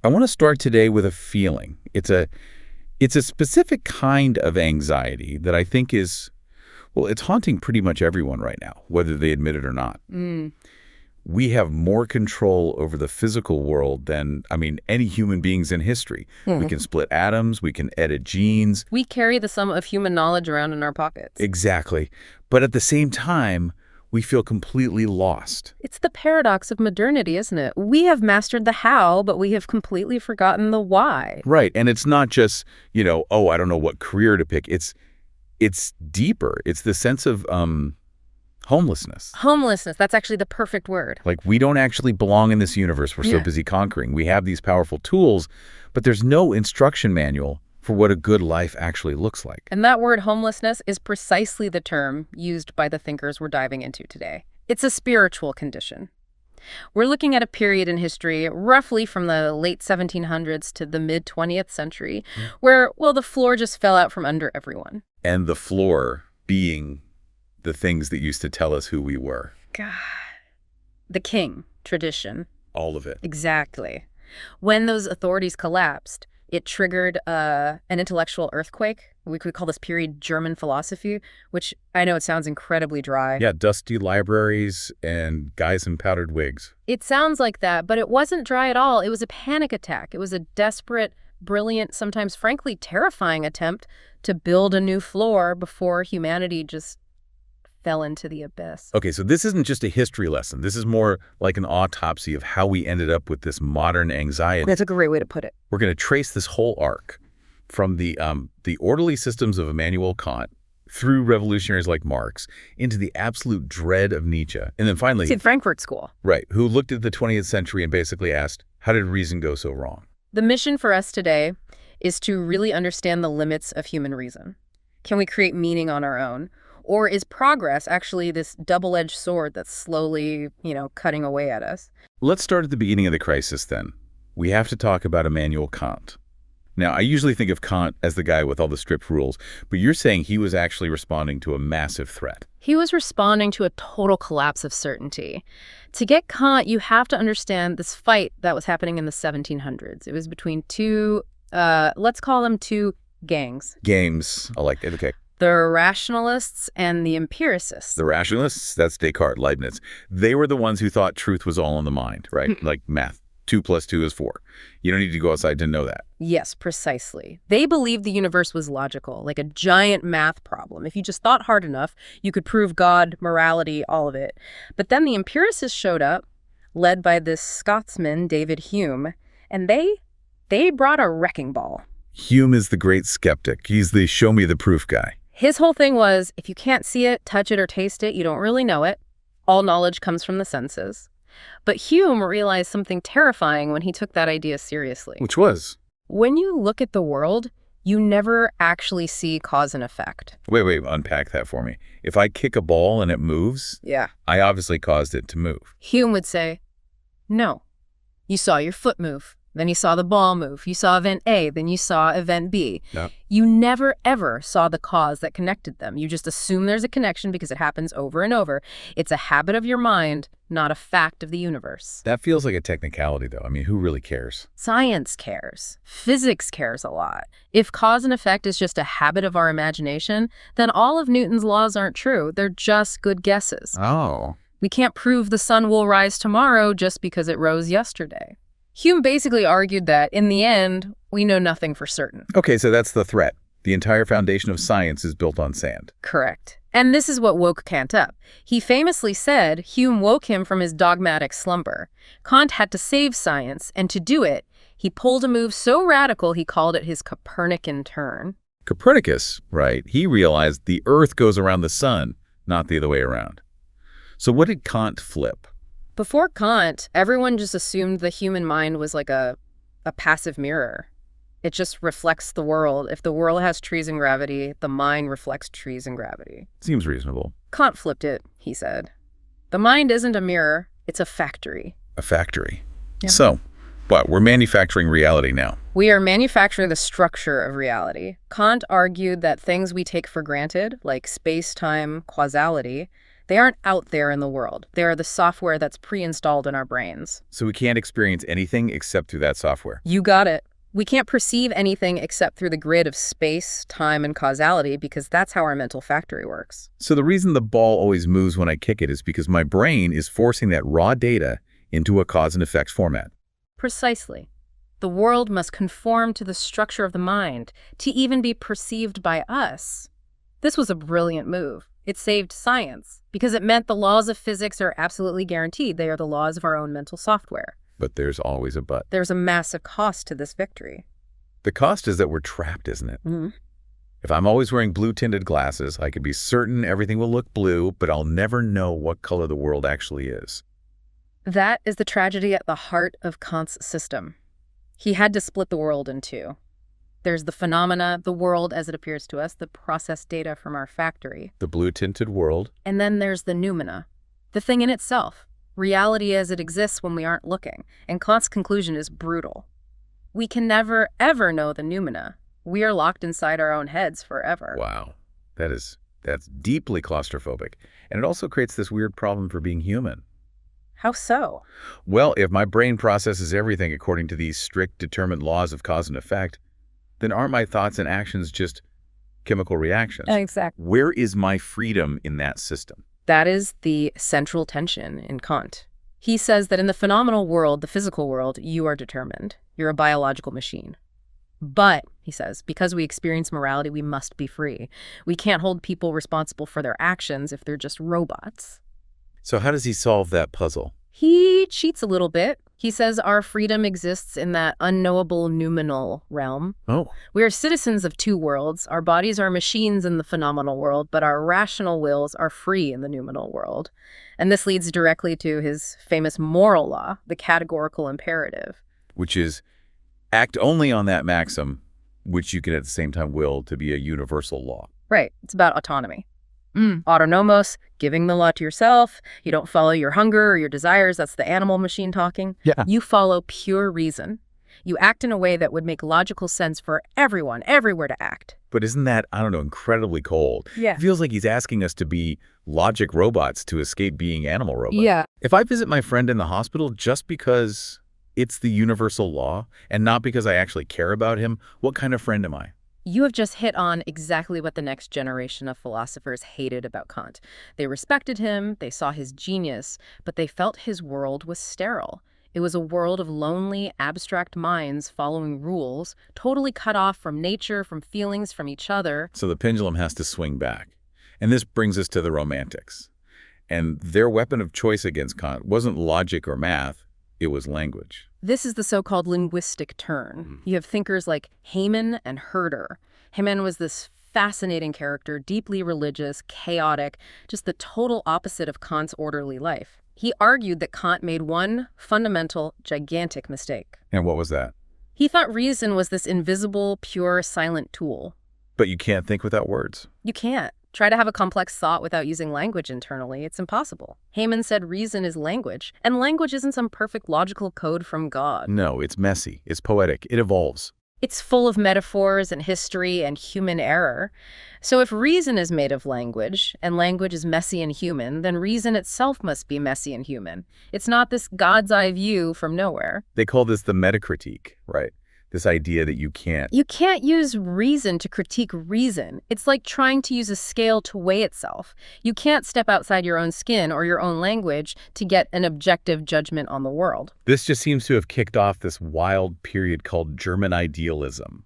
I want to start today with a feeling. It's a specific kind of anxiety that I think is, well, it's haunting pretty much everyone right now, whether they admit it or not. We have more control over the physical world than, any human beings in history. We can split atoms, we can edit genes. We carry the sum of human knowledge around in our pockets. Exactly. But at the same time, we feel completely lost. It's the paradox of modernity, isn't it? We have mastered the how, but we have completely forgotten the why. Right. And it's not just, I don't know what career to pick. It's deeper. It's the sense of homelessness. Homelessness, that's actually the perfect word. Like, we don't actually belong in this universe we're so busy conquering. We have these powerful tools, but there's no instruction manual for what a good life actually looks like. And that word homelessness is precisely the term used by the thinkers we're diving into today. It's a spiritual condition. We're looking at a period in history, roughly from the late 1700s to the mid-20th century, where, the floor just fell out from under everyone. And the floor being the things that used to tell us who we were. God. The king, tradition. All of it. Exactly. When those authorities collapsed, it triggered an intellectual earthquake. We could call this period German philosophy, which I know it sounds incredibly dry. Yeah, dusty libraries and guys in powdered wigs. It sounds like that, but it wasn't dry at all. It was a panic attack. It was a desperate, brilliant, sometimes frankly terrifying attempt to build a new floor before humanity just fell into the abyss. Okay, so this isn't just a history lesson. This is more like an autopsy of how we ended up with this modern anxiety. That's a great way to put it. We're going to trace this whole arc from the orderly systems of Immanuel Kant through revolutionaries like Marx into the absolute dread of Nietzsche. And then finally... It's at Frankfurt School. Right, who looked at the 20th century and basically asked, how did reason go so wrong? The mission for us today is to really understand the limits of human reason. Can we create meaning on our own? Or is progress actually this double-edged sword that's slowly, cutting away at us? Let's start at the beginning of the crisis then. We have to talk about Immanuel Kant. Now, I usually think of Kant as the guy with all the strict rules, but you're saying he was actually responding to a massive threat. He was responding to a total collapse of certainty. To get Kant, you have to understand this fight that was happening in the 1700s. It was between two, let's call them two gangs. Games. I like it. Okay. The rationalists and the empiricists. The rationalists, that's Descartes, Leibniz. They were the ones who thought truth was all in the mind, right? Like math. 2 + 2 is 4. You don't need to go outside to know that. Yes, precisely. They believed the universe was logical, like a giant math problem. If you just thought hard enough, you could prove God, morality, all of it. But then the empiricists showed up, led by this Scotsman, David Hume, and they brought a wrecking ball. Hume is the great skeptic. He's the show me the proof guy. His whole thing was, if you can't see it, touch it, or taste it, you don't really know it. All knowledge comes from the senses. But Hume realized something terrifying when he took that idea seriously. Which was? When you look at the world, you never actually see cause and effect. Wait, unpack that for me. If I kick a ball and it moves, I obviously caused it to move. Hume would say, no. You saw your foot move. Then you saw the ball move. You saw event A, then you saw event B. No. You never, ever saw the cause that connected them. You just assume there's a connection because it happens over and over. It's a habit of your mind, not a fact of the universe. That feels like a technicality, though. Who really cares? Science cares. Physics cares a lot. If cause and effect is just a habit of our imagination, then all of Newton's laws aren't true. They're just good guesses. Oh. We can't prove the sun will rise tomorrow just because it rose yesterday. Hume basically argued that, in the end, we know nothing for certain. Okay, so that's the threat. The entire foundation of science is built on sand. Correct. And this is what woke Kant up. He famously said Hume woke him from his dogmatic slumber. Kant had to save science, and to do it, he pulled a move so radical he called it his Copernican turn. Copernicus, right, he realized the Earth goes around the sun, not the other way around. So what did Kant flip? Before Kant, everyone just assumed the human mind was like a passive mirror. It just reflects the world. If the world has trees and gravity, the mind reflects trees and gravity. Seems reasonable. Kant flipped it, he said. The mind isn't a mirror, it's a factory. A factory. Yeah. So, what, we're manufacturing reality now? We are manufacturing the structure of reality. Kant argued that things we take for granted, like space-time, causality, They aren't out there in the world. They are the software that's pre-installed in our brains. So we can't experience anything except through that software. You got it. We can't perceive anything except through the grid of space, time, and causality because that's how our mental factory works. So the reason the ball always moves when I kick it is because my brain is forcing that raw data into a cause and effects format. Precisely. The world must conform to the structure of the mind to even be perceived by us. This was a brilliant move. It saved science because it meant the laws of physics are absolutely guaranteed. They are the laws of our own mental software. But there's always a but. There's a massive cost to this victory. The cost is that we're trapped, isn't it? Mm-hmm. If I'm always wearing blue-tinted glasses, I can be certain everything will look blue, but I'll never know what color the world actually is. That is the tragedy at the heart of Kant's system. He had to split the world in two. There's the phenomena, the world as it appears to us, the processed data from our factory. The blue-tinted world. And then there's the noumena, the thing in itself, reality as it exists when we aren't looking. And Kant's conclusion is brutal. We can never, ever know the noumena. We are locked inside our own heads forever. Wow. That's deeply claustrophobic. And it also creates this weird problem for being human. How so? Well, if my brain processes everything according to these strict, determined laws of cause and effect, then aren't my thoughts and actions just chemical reactions? Exactly. Where is my freedom in that system? That is the central tension in Kant. He says that in the phenomenal world, the physical world, you are determined. You're a biological machine. But, he says, because we experience morality, we must be free. We can't hold people responsible for their actions if they're just robots. So how does he solve that puzzle? He cheats a little bit. He says our freedom exists in that unknowable noumenal realm. Oh. We are citizens of two worlds. Our bodies are machines in the phenomenal world, but our rational wills are free in the noumenal world. And this leads directly to his famous moral law, the categorical imperative. Which is act only on that maxim, which you can at the same time will to be a universal law. Right. It's about autonomy. Autonomos, giving the law to yourself. You don't follow your hunger or your desires. That's the animal machine talking. Yeah. You follow pure reason. You act in a way that would make logical sense for everyone, everywhere to act. But isn't that, I don't know, incredibly cold? Yeah. It feels like he's asking us to be logic robots to escape being animal robots. Yeah. If I visit my friend in the hospital just because it's the universal law and not because I actually care about him, what kind of friend am I? You have just hit on exactly what the next generation of philosophers hated about Kant. They respected him, they saw his genius, but they felt his world was sterile. It was a world of lonely, abstract minds following rules, totally cut off from nature, from feelings, from each other. So the pendulum has to swing back. And this brings us to the Romantics. And their weapon of choice against Kant wasn't logic or math, it was language. This is the so-called linguistic turn. You have thinkers like Hamann and Herder. Hamann was this fascinating character, deeply religious, chaotic, just the total opposite of Kant's orderly life. He argued that Kant made one fundamental, gigantic mistake. And what was that? He thought reason was this invisible, pure, silent tool. But you can't think without words. You can't. Try to have a complex thought without using language internally. It's impossible. Hamann said reason is language, and language isn't some perfect logical code from God. No, it's messy. It's poetic. It evolves. It's full of metaphors and history and human error. So if reason is made of language, and language is messy and human, then reason itself must be messy and human. It's not this God's eye view from nowhere. They call this the metacritique, right? This idea that you can't use reason to critique reason. It's like trying to use a scale to weigh itself. You can't step outside your own skin or your own language to get an objective judgment on the world. This just seems to have kicked off this wild period called German idealism.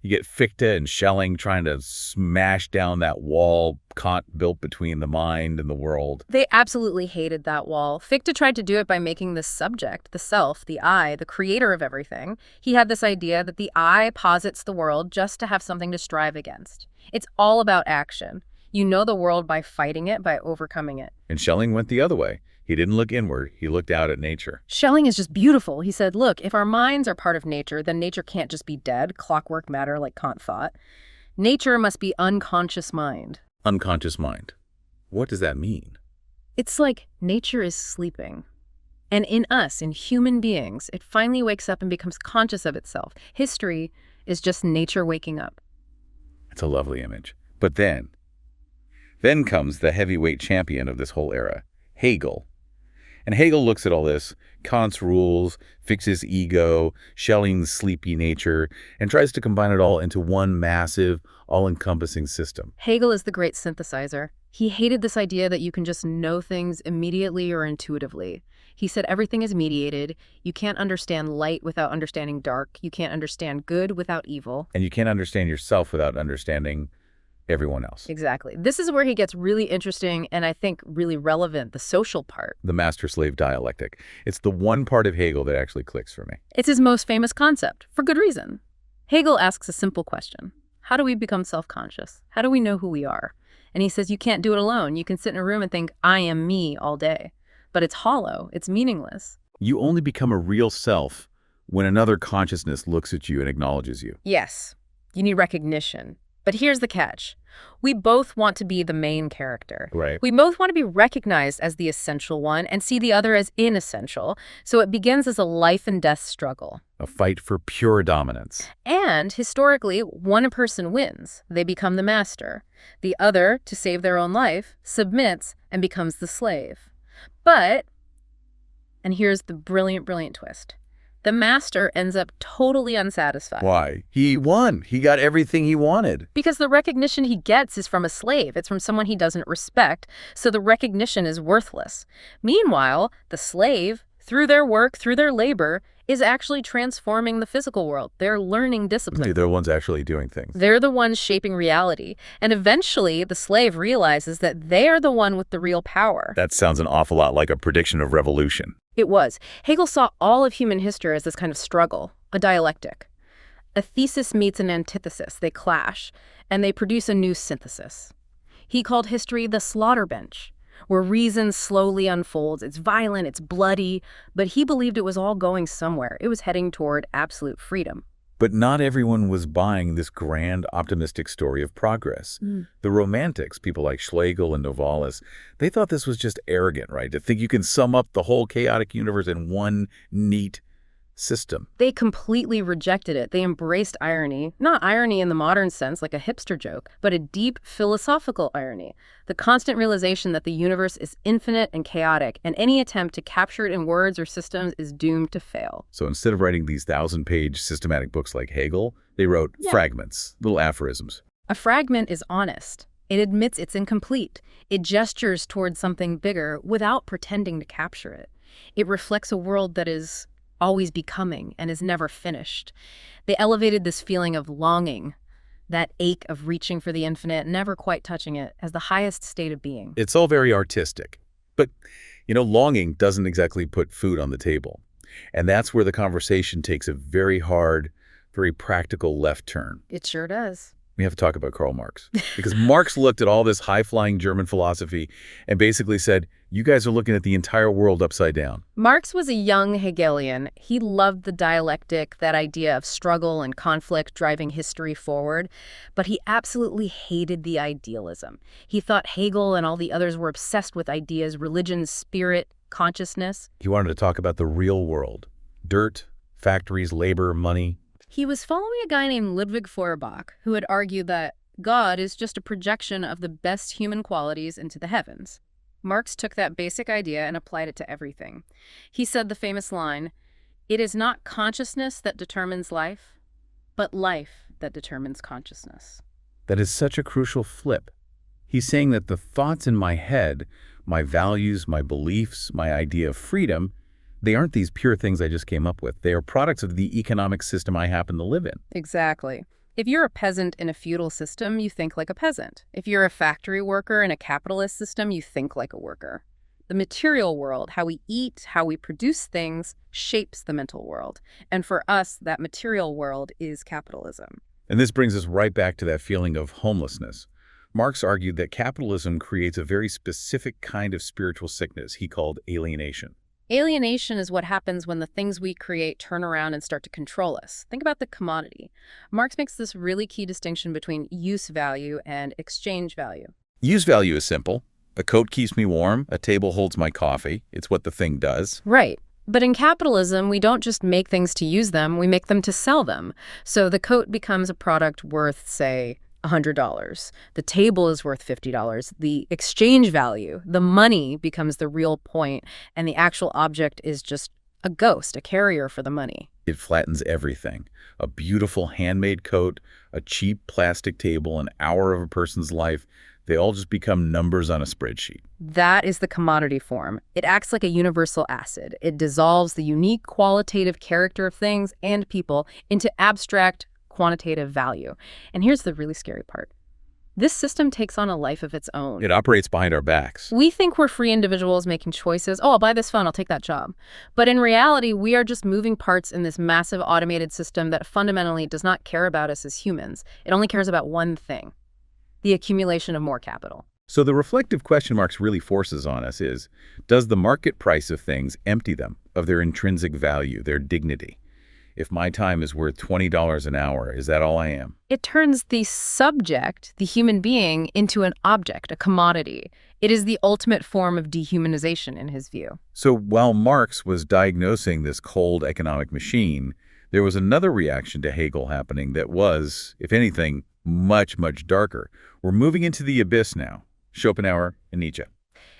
You get Fichte and Schelling trying to smash down that wall Kant built between the mind and the world. They absolutely hated that wall. Fichte tried to do it by making the subject, the self, the I, the creator of everything. He had this idea that the I posits the world just to have something to strive against. It's all about action. You know the world by fighting it, by overcoming it. And Schelling went the other way. He didn't look inward. He looked out at nature. Schelling is just beautiful. He said, look, if our minds are part of nature, then nature can't just be dead, clockwork matter like Kant thought. Nature must be unconscious mind. Unconscious mind. What does that mean? It's like nature is sleeping. And in us, in human beings, it finally wakes up and becomes conscious of itself. History is just nature waking up. It's a lovely image. But then, Then comes the heavyweight champion of this whole era, Hegel. And Hegel looks at all this, Kant's rules, fixes ego, Schelling's sleepy nature, and tries to combine it all into one massive, all-encompassing system. Hegel is the great synthesizer. He hated this idea that you can just know things immediately or intuitively. He said everything is mediated. You can't understand light without understanding dark. You can't understand good without evil. And you can't understand yourself without understanding everyone else. Exactly. This is where he gets really interesting and I think really relevant, the social part. The master-slave dialectic. It's the one part of Hegel that actually clicks for me. It's his most famous concept, for good reason. Hegel asks a simple question. How do we become self-conscious? How do we know who we are? And he says you can't do it alone. You can sit in a room and think, I am me all day. But it's hollow. It's meaningless. You only become a real self when another consciousness looks at you and acknowledges you. Yes, you need recognition. But here's the catch. We both want to be the main character. Right. We both want to be recognized as the essential one and see the other as inessential. So it begins as a life and death struggle. A fight for pure dominance. And historically, one person wins. They become the master. The other, to save their own life, submits and becomes the slave. But, and here's the brilliant, brilliant twist. The master ends up totally unsatisfied. Why? He won. He got everything he wanted. Because the recognition he gets is from a slave. It's from someone he doesn't respect, so the recognition is worthless. Meanwhile, the slave, through their work, through their labor, is actually transforming the physical world. They're learning discipline. They're the ones actually doing things. They're the ones shaping reality. And eventually, the slave realizes that they are the one with the real power. That sounds an awful lot like a prediction of revolution. It was. Hegel saw all of human history as this kind of struggle, a dialectic. A thesis meets an antithesis. They clash, and they produce a new synthesis. He called history the slaughter bench, where reason slowly unfolds. It's violent, it's bloody, but he believed it was all going somewhere. It was heading toward absolute freedom. But not everyone was buying this grand, optimistic story of progress. The Romantics, people like Schlegel and Novalis, they thought this was just arrogant, right? To think you can sum up the whole chaotic universe in one neat system. They completely rejected it. They embraced irony, not irony in the modern sense like a hipster joke, but a deep philosophical irony, the constant realization that the universe is infinite and chaotic, and any attempt to capture it in words or systems is doomed to fail. So instead of writing these 1,000-page systematic books like Hegel, they wrote fragments, little aphorisms. A fragment is honest. It admits it's incomplete. It gestures towards something bigger without pretending to capture it. It reflects a world that is always becoming and is never finished. They elevated this feeling of longing, that ache of reaching for the infinite, never quite touching it, as the highest state of being. It's all very artistic. But, longing doesn't exactly put food on the table. And that's where the conversation takes a very hard, very practical left turn. It sure does. We have to talk about Karl Marx. Because Marx looked at all this high-flying German philosophy and basically said, you guys are looking at the entire world upside down. Marx was a young Hegelian. He loved the dialectic, that idea of struggle and conflict driving history forward. But he absolutely hated the idealism. He thought Hegel and all the others were obsessed with ideas, religion, spirit, consciousness. He wanted to talk about the real world. Dirt, factories, labor, money. He was following a guy named Ludwig Feuerbach, who had argued that God is just a projection of the best human qualities into the heavens. Marx took that basic idea and applied it to everything. He said the famous line, "It is not consciousness that determines life, but life that determines consciousness." That is such a crucial flip. He's saying that the thoughts in my head, my values, my beliefs, my idea of freedom, they aren't these pure things I just came up with. They are products of the economic system I happen to live in. Exactly. If you're a peasant in a feudal system, you think like a peasant. If you're a factory worker in a capitalist system, you think like a worker. The material world, how we eat, how we produce things, shapes the mental world. And for us, that material world is capitalism. And this brings us right back to that feeling of homelessness. Marx argued that capitalism creates a very specific kind of spiritual sickness he called alienation. Alienation is what happens when the things we create turn around and start to control us. Think about the commodity. Marx makes this really key distinction between use value and exchange value. Use value is simple. A coat keeps me warm, a table holds my coffee. It's what the thing does. Right. But in capitalism, we don't just make things to use them, we make them to sell them. So the coat becomes a product worth, say, $100. The table is worth $50. The exchange value, the money, becomes the real point, and the actual object is just a ghost, a carrier for the money. It flattens everything. A beautiful handmade coat, a cheap plastic table, an hour of a person's life, they all just become numbers on a spreadsheet. That is the commodity form. It acts like a universal acid. It dissolves the unique qualitative character of things and people into abstract quantitative value. And here's the really scary part. This system takes on a life of its own. It operates behind our backs. We think we're free individuals making choices. Oh, I'll buy this phone, I'll take that job. But in reality, we are just moving parts in this massive automated system that fundamentally does not care about us as humans. It only cares about one thing: the accumulation of more capital. So the reflective question Marx really forces on us is, does the market price of things empty them of their intrinsic value, their dignity? If my time is worth $20 an hour, is that all I am? It turns the subject, the human being, into an object, a commodity. It is the ultimate form of dehumanization in his view. So while Marx was diagnosing this cold economic machine, there was another reaction to Hegel happening that was, if anything, much, much darker. We're moving into the abyss now. Schopenhauer and Nietzsche.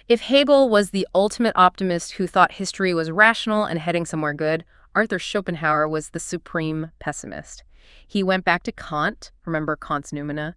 If Hegel was the ultimate optimist who thought history was rational and heading somewhere good, Arthur Schopenhauer was the supreme pessimist. He went back to Kant, remember Kant's noumena,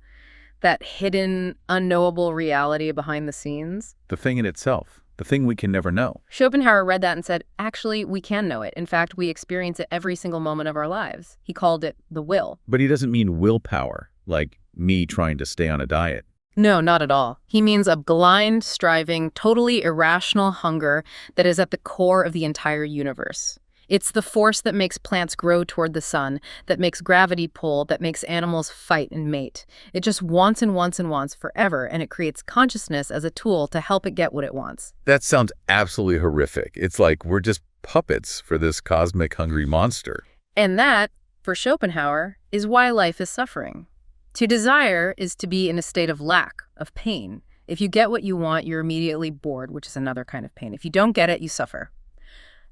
that hidden, unknowable reality behind the scenes. The thing in itself, the thing we can never know. Schopenhauer read that and said, actually, we can know it. In fact, we experience it every single moment of our lives. He called it the will. But he doesn't mean willpower, like me trying to stay on a diet. No, not at all. He means a blind, striving, totally irrational hunger that is at the core of the entire universe. It's the force that makes plants grow toward the sun, that makes gravity pull, that makes animals fight and mate. It just wants and wants and wants forever, and it creates consciousness as a tool to help it get what it wants. That sounds absolutely horrific. It's like we're just puppets for this cosmic hungry monster. And that, for Schopenhauer, is why life is suffering. To desire is to be in a state of lack, of pain. If you get what you want, you're immediately bored, which is another kind of pain. If you don't get it, you suffer.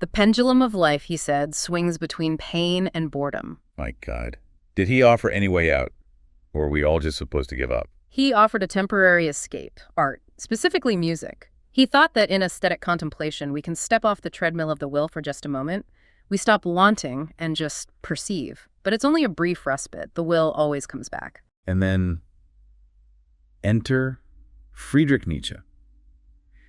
The pendulum of life, he said, swings between pain and boredom. My God. Did he offer any way out? Or are we all just supposed to give up? He offered a temporary escape, art, specifically music. He thought that in aesthetic contemplation, we can step off the treadmill of the will for just a moment. We stop wanting and just perceive. But it's only a brief respite. The will always comes back. And then enter Friedrich Nietzsche.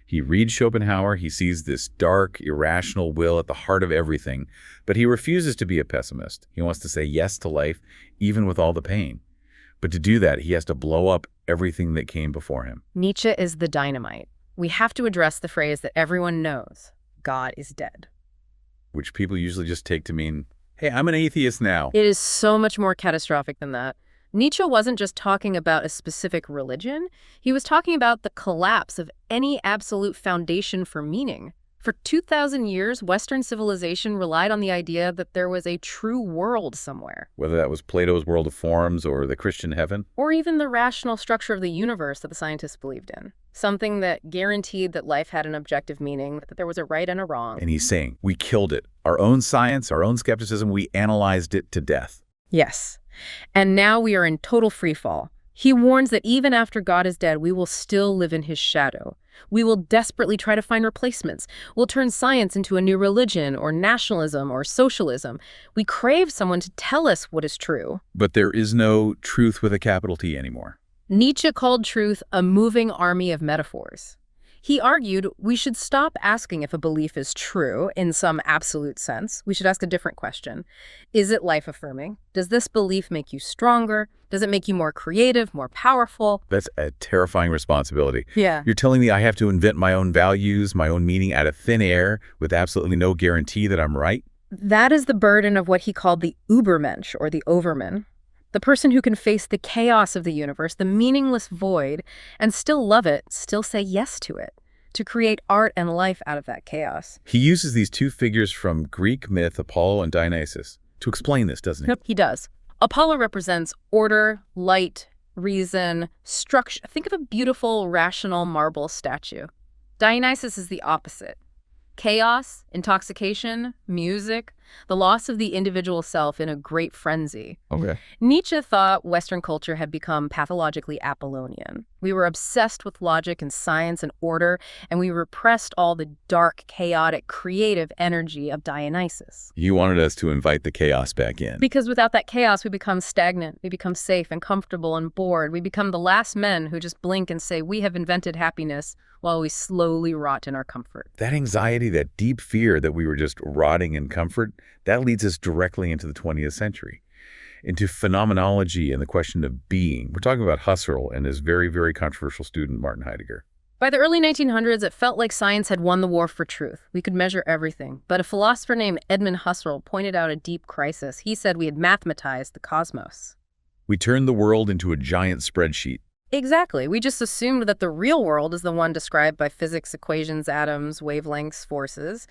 He reads Schopenhauer, he sees this dark, irrational will at the heart of everything, but he refuses to be a pessimist. He wants to say yes to life, even with all the pain. But to do that, he has to blow up everything that came before him. Nietzsche is the dynamite. We have to address the phrase that everyone knows: God is dead. Which people usually just take to mean, hey, I'm an atheist now. It is so much more catastrophic than that. Nietzsche wasn't just talking about a specific religion. He was talking about the collapse of any absolute foundation for meaning. For 2,000 years, Western civilization relied on the idea that there was a true world somewhere. Whether that was Plato's world of forms or the Christian heaven. Or even the rational structure of the universe that the scientists believed in. Something that guaranteed that life had an objective meaning, that there was a right and a wrong. And he's saying, we killed it. Our own science, our own skepticism, we analyzed it to death. Yes. And now we are in total freefall. He warns that even after God is dead, we will still live in his shadow. We will desperately try to find replacements. We'll turn science into a new religion or nationalism or socialism. We crave someone to tell us what is true. But there is no truth with a capital T anymore. Nietzsche called truth a moving army of metaphors. He argued we should stop asking if a belief is true in some absolute sense. We should ask a different question. Is it life-affirming? Does this belief make you stronger? Does it make you more creative, more powerful? That's a terrifying responsibility. Yeah. You're telling me I have to invent my own values, my own meaning out of thin air with absolutely no guarantee that I'm right? That is the burden of what he called the Übermensch, or the Overman. The person who can face the chaos of the universe, the meaningless void, and still love it, still say yes to it, to create art and life out of that chaos. He uses these two figures from Greek myth, Apollo and Dionysus, to explain this, doesn't he? Yep, he does. Apollo represents order, light, reason, structure. Think of a beautiful, rational marble statue. Dionysus is the opposite. Chaos, intoxication, music, the loss of the individual self in a great frenzy. Okay. Nietzsche thought Western culture had become pathologically Apollonian. We were obsessed with logic and science and order, and we repressed all the dark, chaotic, creative energy of Dionysus. You wanted us to invite the chaos back in. Because without that chaos, we become stagnant, we become safe and comfortable and bored. We become the last men who just blink and say, we have invented happiness, while we slowly rot in our comfort. That anxiety, that deep fear that we were just rotting in comfort, that leads us directly into the 20th century, into phenomenology and the question of being. We're talking about Husserl and his very, very controversial student, Martin Heidegger. By the early 1900s, it felt like science had won the war for truth. We could measure everything. But a philosopher named Edmund Husserl pointed out a deep crisis. He said we had mathematized the cosmos. We turned the world into a giant spreadsheet. Exactly. We just assumed that the real world is the one described by physics equations, atoms, wavelengths, forces.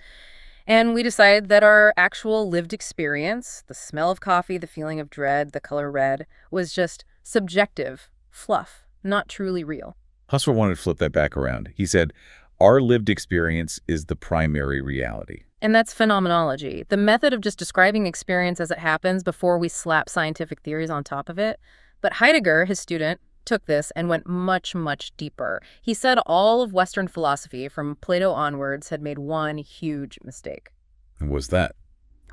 And we decided that our actual lived experience, the smell of coffee, the feeling of dread, the color red, was just subjective fluff, not truly real. Husserl wanted to flip that back around. He said, our lived experience is the primary reality. And that's phenomenology, the method of just describing experience as it happens before we slap scientific theories on top of it. But Heidegger, his student, took this and went much, much deeper. He said all of Western philosophy, from Plato onwards, had made one huge mistake. And what's that?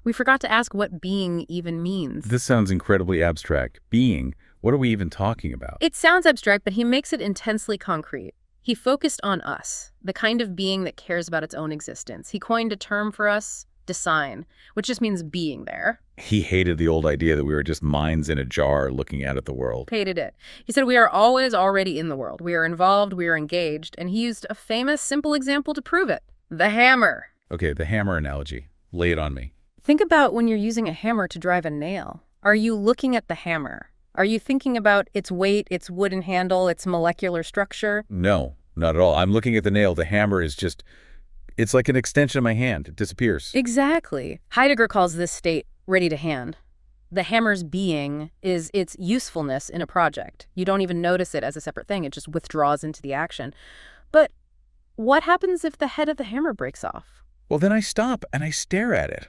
We forgot to ask what being even means. This sounds incredibly abstract. Being, what are we even talking about? It sounds abstract, but he makes it intensely concrete. He focused on us, the kind of being that cares about its own existence. He coined a term for us, design, which just means being there. He hated the old idea that we were just minds in a jar looking out at the world. Hated it. He said we are always already in the world. We are involved, we are engaged, and he used a famous, simple example to prove it. The hammer. Okay, the hammer analogy. Lay it on me. Think about when you're using a hammer to drive a nail. Are you looking at the hammer? Are you thinking about its weight, its wooden handle, its molecular structure? No, not at all. I'm looking at the nail. The hammer is just, it's like an extension of my hand. It disappears. Exactly. Heidegger calls this state ready to hand. The hammer's being is its usefulness in a project. You don't even notice it as a separate thing. It just withdraws into the action. But what happens if the head of the hammer breaks off? Well, then I stop and I stare at it.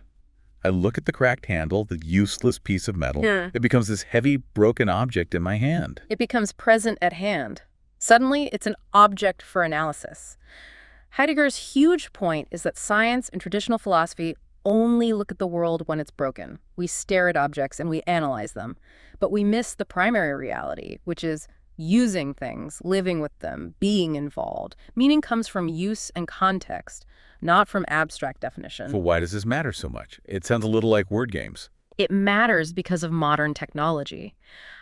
I look at the cracked handle, the useless piece of metal. Yeah. It becomes this heavy, broken object in my hand. It becomes present at hand. Suddenly, it's an object for analysis. Heidegger's huge point is that science and traditional philosophy only look at the world when it's broken. We stare at objects and we analyze them. But we miss the primary reality, which is using things, living with them, being involved. Meaning comes from use and context, not from abstract definition. Well, why does this matter so much? It sounds a little like word games. It matters because of modern technology.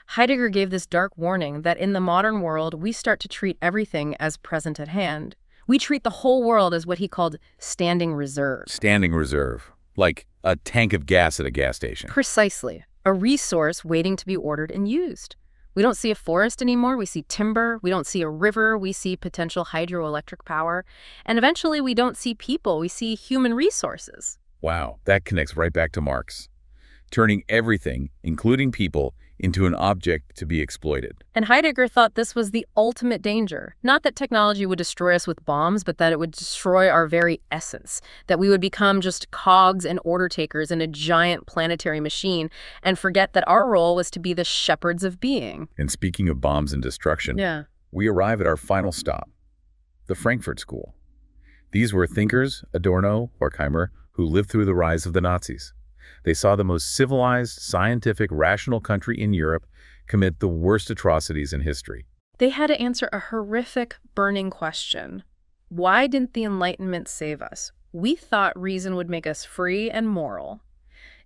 Heidegger gave this dark warning that in the modern world, we start to treat everything as present at hand. We treat the whole world as what he called standing reserve. Standing reserve. Like a tank of gas at a gas station. Precisely. A resource waiting to be ordered and used. We don't see a forest anymore. We see timber. We don't see a river. We see potential hydroelectric power. And eventually, we don't see people. We see human resources. Wow, that connects right back to Marx. Turning everything, including people, into an object to be exploited. And Heidegger thought this was the ultimate danger. Not that technology would destroy us with bombs, but that it would destroy our very essence. That we would become just cogs and order takers in a giant planetary machine and forget that our role was to be the shepherds of being. And speaking of bombs and destruction, we arrive at our final stop, the Frankfurt School. These were thinkers, Adorno, Horkheimer, who lived through the rise of the Nazis. They saw the most civilized, scientific, rational country in Europe commit the worst atrocities in history. They had to answer a horrific, burning question. Why didn't the Enlightenment save us? We thought reason would make us free and moral.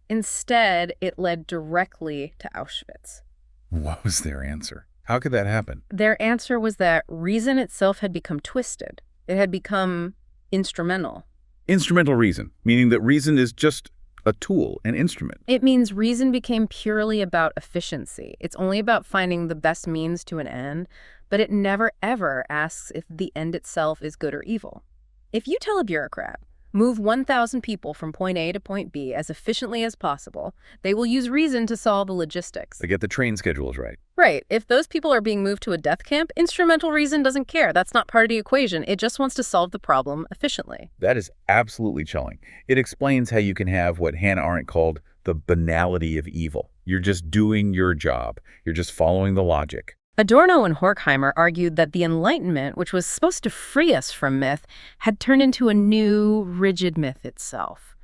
Instead, it led directly to Auschwitz. What was their answer? How could that happen? Their answer was that reason itself had become twisted. It had become instrumental. Instrumental reason, meaning that reason is just a tool, an instrument. It means reason became purely about efficiency. It's only about finding the best means to an end, but it never ever asks if the end itself is good or evil. If you tell a bureaucrat, Move 1,000 people from point A to point B as efficiently as possible. They will use reason to solve the logistics. They get the train schedules right. Right. If those people are being moved to a death camp, instrumental reason doesn't care. That's not part of the equation. It just wants to solve the problem efficiently. That is absolutely chilling. It explains how you can have what Hannah Arendt called the banality of evil. You're just doing your job. You're just following the logic. Adorno and Horkheimer argued that the Enlightenment, which was supposed to free us from myth, had turned into a new, rigid myth itself.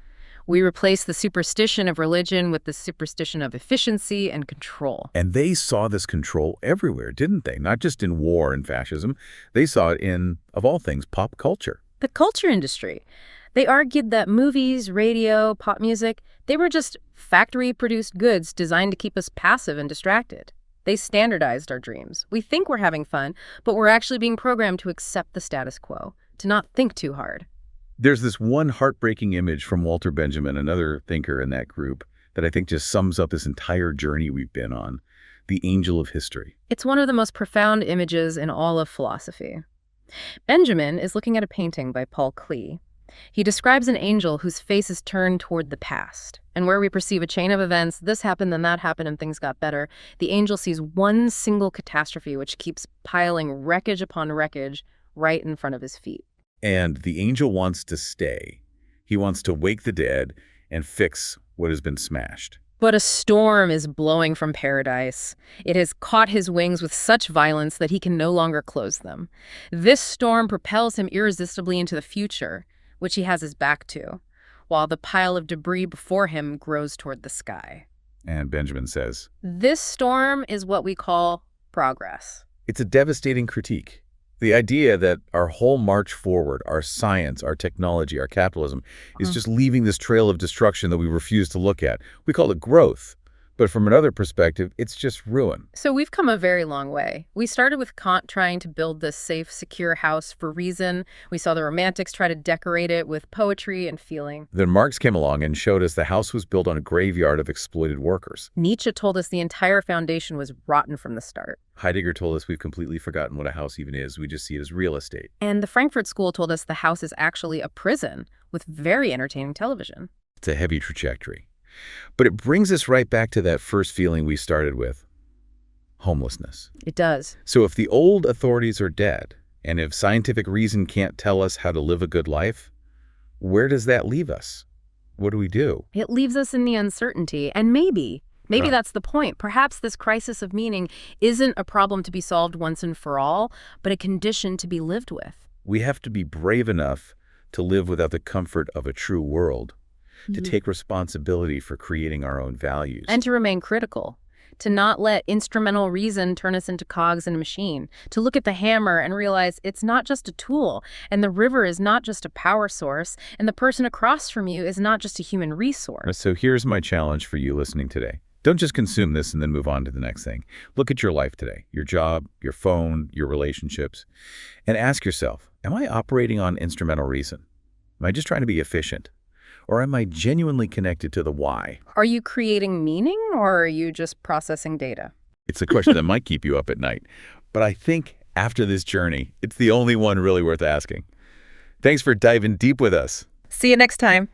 We replaced the superstition of religion with the superstition of efficiency and control. And they saw this control everywhere, didn't they? Not just in war and fascism. They saw it in, of all things, pop culture. The culture industry. They argued that movies, radio, pop music, they were just factory-produced goods designed to keep us passive and distracted. They standardized our dreams. We think we're having fun, but we're actually being programmed to accept the status quo, to not think too hard. There's this one heartbreaking image from Walter Benjamin, another thinker in that group, that I think just sums up this entire journey we've been on, the angel of history. It's one of the most profound images in all of philosophy. Benjamin is looking at a painting by Paul Klee. He describes an angel whose face is turned toward the past. And where we perceive a chain of events, this happened, then that happened, and things got better, the angel sees one single catastrophe which keeps piling wreckage upon wreckage right in front of his feet. And the angel wants to stay. He wants to wake the dead and fix what has been smashed. But a storm is blowing from paradise. It has caught his wings with such violence that he can no longer close them. This storm propels him irresistibly into the future, which he has his back to, while the pile of debris before him grows toward the sky. And Benjamin says, this storm is what we call progress. it's a devastating critique. The idea that our whole march forward, our science, our technology, our capitalism, is just leaving this trail of destruction that we refuse to look at. We call it growth. But from another perspective, it's just ruin. So we've come a very long way. We started with Kant trying to build this safe, secure house for reason. We saw the Romantics try to decorate it with poetry and feeling. Then Marx came along and showed us the house was built on a graveyard of exploited workers. Nietzsche told us the entire foundation was rotten from the start. Heidegger told us we've completely forgotten what a house even is. We just see it as real estate. And the Frankfurt School told us the house is actually a prison with very entertaining television. It's a heavy trajectory. But it brings us right back to that first feeling we started with, homelessness. It does. So if the old authorities are dead, and if scientific reason can't tell us how to live a good life, where does that leave us? What do we do? It leaves us in the uncertainty, and maybe that's the point. Perhaps this crisis of meaning isn't a problem to be solved once and for all, but a condition to be lived with. We have to be brave enough to live without the comfort of a true world, to take responsibility for creating our own values. And to remain critical, to not let instrumental reason turn us into cogs in a machine, to look at the hammer and realize it's not just a tool, and the river is not just a power source, and the person across from you is not just a human resource. So here's my challenge for you listening today. Don't just consume this and then move on to the next thing. Look at your life today, your job, your phone, your relationships, and ask yourself, am I operating on instrumental reason? Am I just trying to be efficient? Or am I genuinely connected to the why? Are you creating meaning, or are you just processing data? It's a question that might keep you up at night. But I think after this journey, it's the only one really worth asking. Thanks for diving deep with us. See you next time.